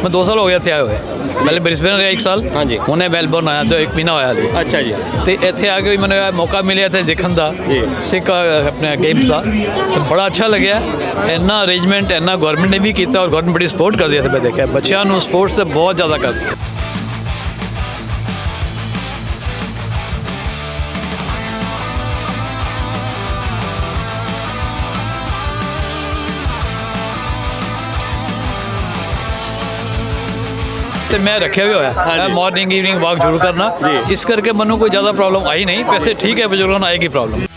मैं 2 साल हो गया इत्थे आए हुए। पहले ब्रिस्बेन रहा 1 साल। हाँ जी। हुणे मैलबोर्न आया तो 1 महीना होया जी। अच्छा जी। तो इत्थे आके भी मैंने मौका मिले इत्थे देखने का जी। सिख अपने गेम्स का, तो बड़ा अच्छा लगे। इन्ना अरेंजमेंट इन्ना गवर्नमेंट ने भी किया और गवर्नमेंट बड़ी सपोर्ट कर दी। मैं देखा बच्चों को स्पोर्ट्स से बहुत ज़्यादा करती है। तो मैं रखे हुए होया मॉर्निंग इवनिंग वॉक जरूर करना, इस करके मनु कोई ज़्यादा प्रॉब्लम आई नहीं। वैसे ठीक है, बुजुर्गों को आएगी प्रॉब्लम।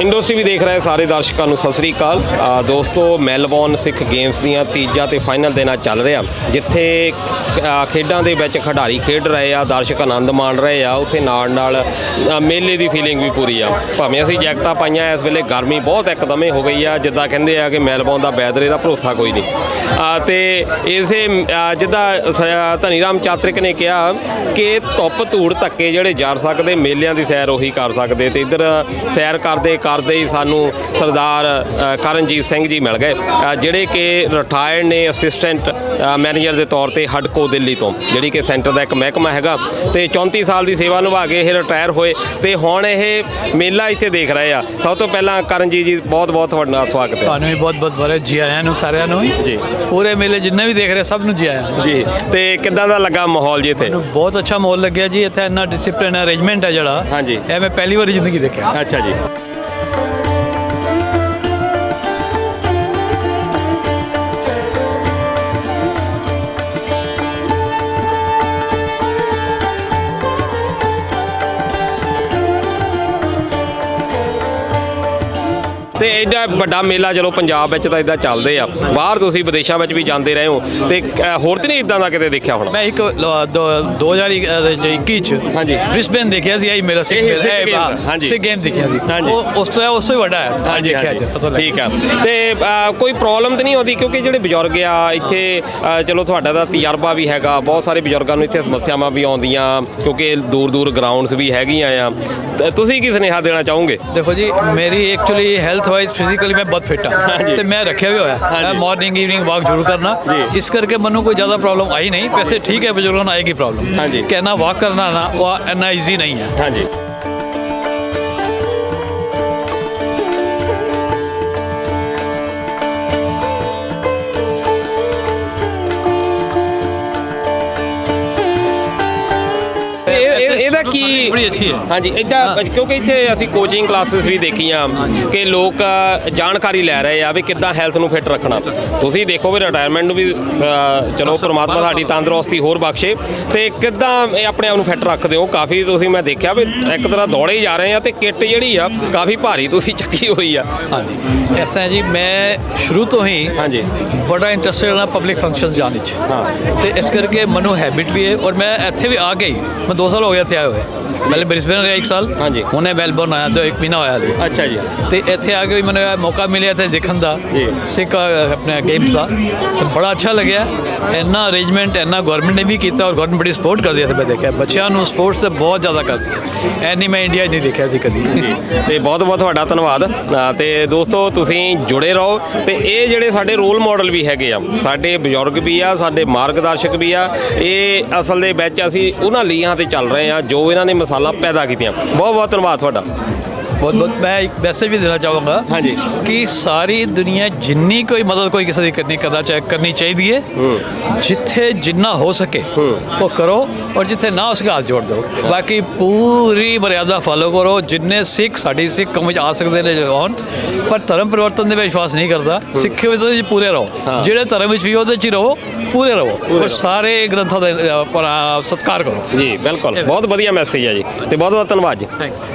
इंडोस टीवी देख रहे सारे दर्शकों को सत श्री अकाल। दोस्तों, मैलबोर्न सिख गेम्स दियां तीजा ते फाइनल दिन चल रहा, जिथे खेडों के विच खिडारी खेड रहे आ, दर्शक आनंद माण रहे आ। उत्थे नाल नाल मेले की फीलिंग भी पूरी आ। भावें असीं जैकटां पाईआं, इस वेले गर्मी बहुत एकदम हो गई आ, जिद्दां कहिंदे आ कि मैलबोर्न का वैदर दा भरोसा कोई नहीं। तो इसे जिद्दां धनी राम चातरिक ने कहा कि धुप धूड़ धक्के जिहड़े जड़ सकते, मेलिਆਂ की सैर उही कर सकते। तो इधर सैर करते करते ही सानू सरदार करणजीत सिंह जी मिल गए, जिहड़े कि रिटायर्ड ने असिस्टेंट मैनेजर के तौर पर हडको दिल्ली तो, जिहड़ी कि सेंटर का एक महकमा हैगा। तो 34 साल की सेवा निभा के ये रिटायर होए, तो हुण ये मेला इत्थे देख रहे हैं। सब तो पहला करणजीत जी बहुत बहुत तुहाडा स्वागत है। तुहानूं भी बहुत बहुत बड़े जी आयां नूं सारिआं नूं जी। पूरे मेले जिन्ने भी देख रहे सब नूं जी आयां जी। तो किदां दा लगा माहौल जी इत्थे? बहुत अच्छा माहौल लग्या जी। इत्थे इन्ना डिसिप्लिन अरेंजमेंट है जिहड़ा, हाँ जी, ये मैं पहली बार जिंदगी देखा। अच्छा जी। तो एडा बड़ा मेला चलो पंजाब में तो इदा चलते आ, बाहर तुसीं विदेशों में भी जाते रहे हो, तो होर तो नहीं इदा का किते देखा होना? मैं एक 2021 हाँ जी ब्रिस्बेन देखा सी, मेला सिख गेम देखा सी, उस तो बड़ा है। हाँ जी, ठीक है। तो कोई प्रॉब्लम तो नहीं होती, क्योंकि जो बजुर्ग आ इत्थे, चलो तुहाडा दा तजर्बा भी हैगा, बहुत सारे बजुर्गों को इत्थे समस्यावां भी आउंदियां, क्योंकि दूर दूर ग्राउंड्स भी हैगियां आ। तुसीं की सुनेहा देना चाहोगे? देखो जी, मेरी एक्चुअली हेल्थ वाइज फिजिकली मैं बहुत फिट हाँ, तो मैं रखे हुए होया मॉर्निंग इवनिंग वॉक जरूर करना, इस करके मनु कोई ज़्यादा प्रॉब्लम आई नहीं। वैसे ठीक है, बुजुर्गों को आएगी प्रॉब्लम। हाँ जी, कहना वॉक करना ना वो इतना ईजी नहीं है। हाँ जी। ਇਹਦਾ ਕੀ ਬੜੀ ਅੱਛੀ ਹੈ। हाँ जी, इदा क्योंकि इत्थे असीं कोचिंग क्लासेस भी देखियां कि लोग जानकारी लै रहे आ भी किद्दां हैल्थ नूं फिट रखना। तुसीं देखो भी रिटायरमेंट भी चलो परमात्मा साडी तंदुरुस्ती होर बख्शे, ते किद्दां अपने आप नूं फिट रखदे हो? काफ़ी तुसीं मैं देखिया भी एक तरह दौड़े ही जा रहे हैं, तो किट जिहड़ी आ काफ़ी भारी तुसीं चुकी हुई आ। हाँ जी, ऐसा है जी, मैं शुरू तो ही हाँ जी बड़ा इंटरस्टेड हाँ पब्लिक फंक्शनस जाने च। हाँ, तो इस करके मनु हैबिट भी है, और मैं इत्थे भी आ गई, मैं 2 साल हो गया इत्थे आए हुए। पहले ब्रिस्बेन रहा 1 साल। हाँ जी। हुणे मैलबोर्न आया तो 1 महीना होया जी। अच्छा जी। तो इत्थे आके भी मैंने मौका मिले इत्थे देखने का सिख अपने गेम्स का, तो बड़ा अच्छा लगे। इन्ना अरेंजमेंट इन्ना गवर्नमेंट ने भी किया और गवर्नमेंट बड़ी सपोर्ट कर दी। मैं देखा बच्चों को स्पोर्ट्स से बहुत ज़्यादा करती है, ऐनी मैं इंडिया नहीं देखा सी कभी। तो बहुत बहुत तुहाडा धन्नवाद। तो दोस्तों तुसीं जुड़े रहो, तो ये जिहड़े साडे रोल मॉडल भी हैगे आ, साडे बजुर्ग भी आ, साडे मार्गदर्शक भी आ, ये असल दे विच असीं उन्हां लीहां ते चल रहे हैं जो इन्हां ने मिसालां पैदा कीतियां। बहुत बहुत धन्नवाद तुहाडा। बहुत बहुत मैं मैसेज भी देना चाहूँगा हाँ जी कि सारी दुनिया जिन्नी कोई मदद कोई किसी की करनी चाहिए, जिथे जिन्ना हो सके वो करो, और जिथे ना उसके हाथ जोड़ दो। बाकी पूरी मर्यादा फॉलो करो। जिन्ने सिख साड़ी सिख कौम आ सकते हैं आन, पर धर्म परिवर्तन में विश्वास नहीं करता। सिख पूरे रहो, जिहड़े धर्म भी वो रहो, पूरे रहो, और सारे ग्रंथों का सत्कार करो जी। बिल्कुल, बहुत वधिया मैसेज है जी, तो बहुत बहुत धन्नवाद जी।